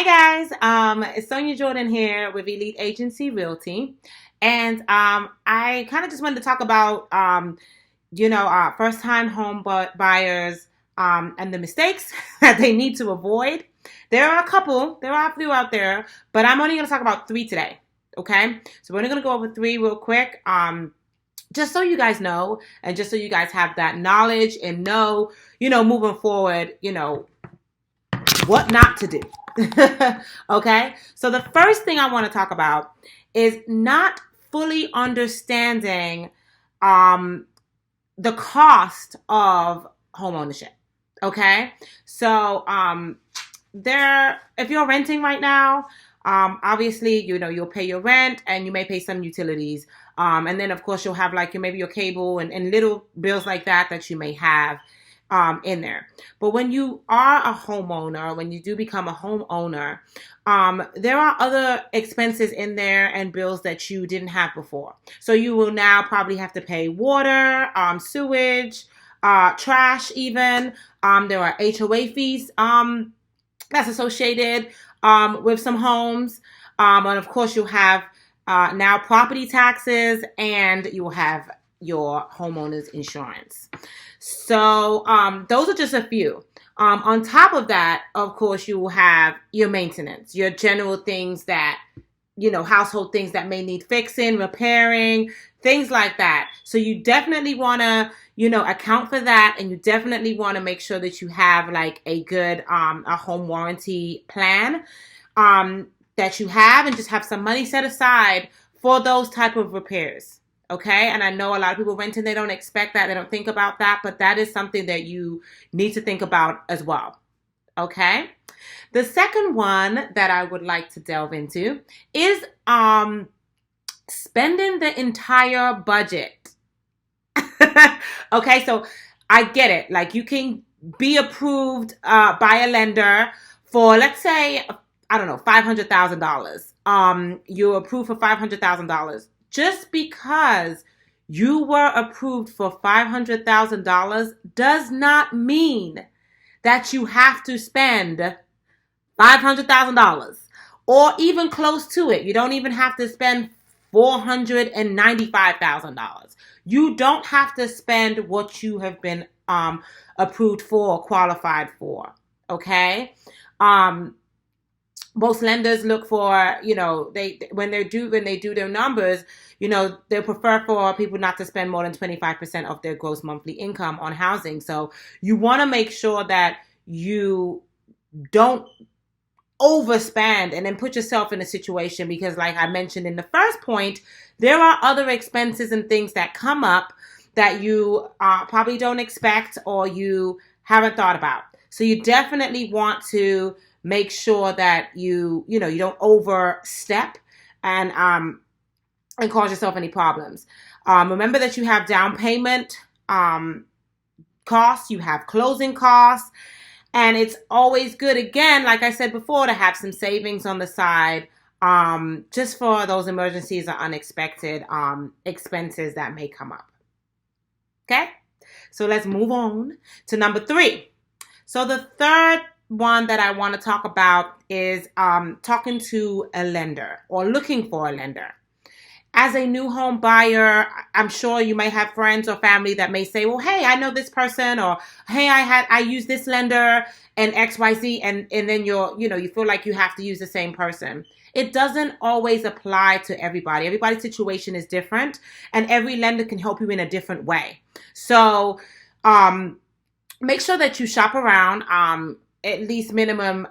guys, it's Sonia Jordan here with Elite Agency Realty, and I kind of just wanted to talk about first-time home buyers and the mistakes that they need to avoid. There are a few out there, but I'm only going to talk about three today. Okay, so we're only going to go over three real quick. Just so you guys know, and just so you guys have that knowledge and know, moving forward, what not to do. Okay, so the first thing I want to talk about is not fully understanding the cost of home ownership. Okay, so if you're renting right now, obviously you'll pay your rent and you may pay some utilities, and then of course you'll have maybe your cable and little bills like that you may have in there. But when you are a homeowner, when you do become a homeowner, there are other expenses in there and bills that you didn't have before. So you will now probably have to pay water, sewage, trash even. There are HOA fees that's associated with some homes. And of course you'll have now property taxes, and you will have your homeowner's insurance. So those are just a few. On top of that, of course, you will have your maintenance, your general things that, household things that may need fixing, repairing, things like that. So you definitely want to, account for that. And you definitely want to make sure that you have a good a home warranty plan that you have, and just have some money set aside for those type of repairs. Okay, and I know a lot of people renting, they don't expect that, they don't think about that, but that is something that you need to think about as well. Okay, the second one that I would like to delve into is spending the entire budget. Okay, so I get it. You can be approved by a lender for, let's say, I don't know, $500,000. You're approved for $500,000. Just because you were approved for $500,000 does not mean that you have to spend $500,000 or even close to it. You don't even have to spend $495,000. You don't have to spend what you have been approved for or qualified for. Okay? Most lenders look for, when they do their numbers, they prefer for people not to spend more than 25% of their gross monthly income on housing. So you want to make sure that you don't overspend and then put yourself in a situation, because like I mentioned in the first point, there are other expenses and things that come up that you probably don't expect or you haven't thought about. So you definitely want to make sure that you don't overstep and cause yourself any problems. Remember that you have down payment costs, you have closing costs, and it's always good, again, like I said before, to have some savings on the side just for those emergencies or unexpected expenses that may come up. Okay, so let's move on to number 3. So the third one that I want to talk about is talking to a lender or looking for a lender. As a new home buyer, I'm sure you may have friends or family that may say, well, hey, I know this person, or hey, I use this lender and XYZ, and then you feel like you have to use the same person. It doesn't always apply to everybody. Everybody's situation is different, and every lender can help you in a different way. So make sure that you shop around, at least minimum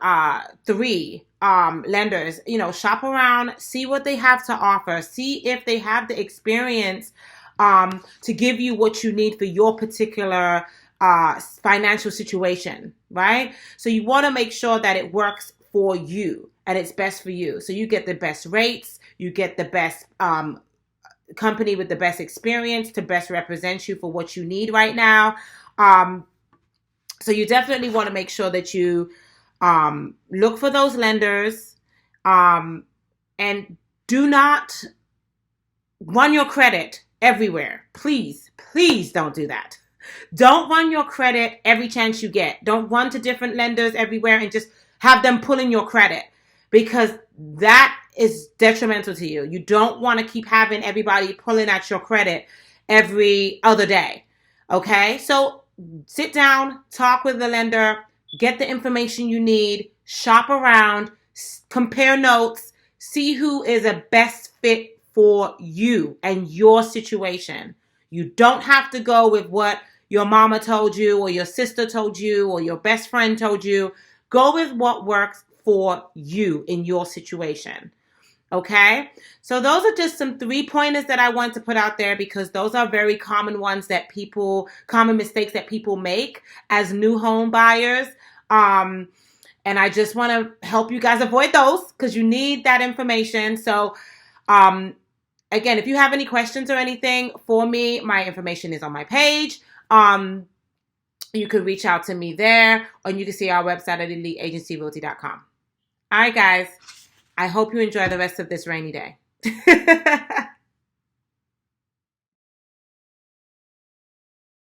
3 lenders. Shop around, see what they have to offer, see if they have the experience to give you what you need for your particular financial situation, right? So you want to make sure that it works for you and it's best for you. So you get the best rates, you get the best company with the best experience to best represent you for what you need right now. So you definitely want to make sure that you look for those lenders and do not run your credit everywhere. Please don't do that. Don't run your credit every chance you get. Don't run to different lenders everywhere and just have them pulling your credit. because that is detrimental to you. You don't want to keep having everybody pulling at your credit every other day. Okay? So sit down, talk with the lender, get the information you need, shop around, compare notes, see who is a best fit for you and your situation. You don't have to go with what your mama told you or your sister told you or your best friend told you. Go with what works for you in your situation. Okay? So those are just some 3 pointers that I want to put out there, because those are very common ones that common mistakes that people make as new home buyers. And I just want to help you guys avoid those, because you need that information. So, again, if you have any questions or anything for me, my information is on my page. You can reach out to me there, or you can see our website at eliteagencyrealty.com. All right, guys. I hope you enjoy the rest of this rainy day.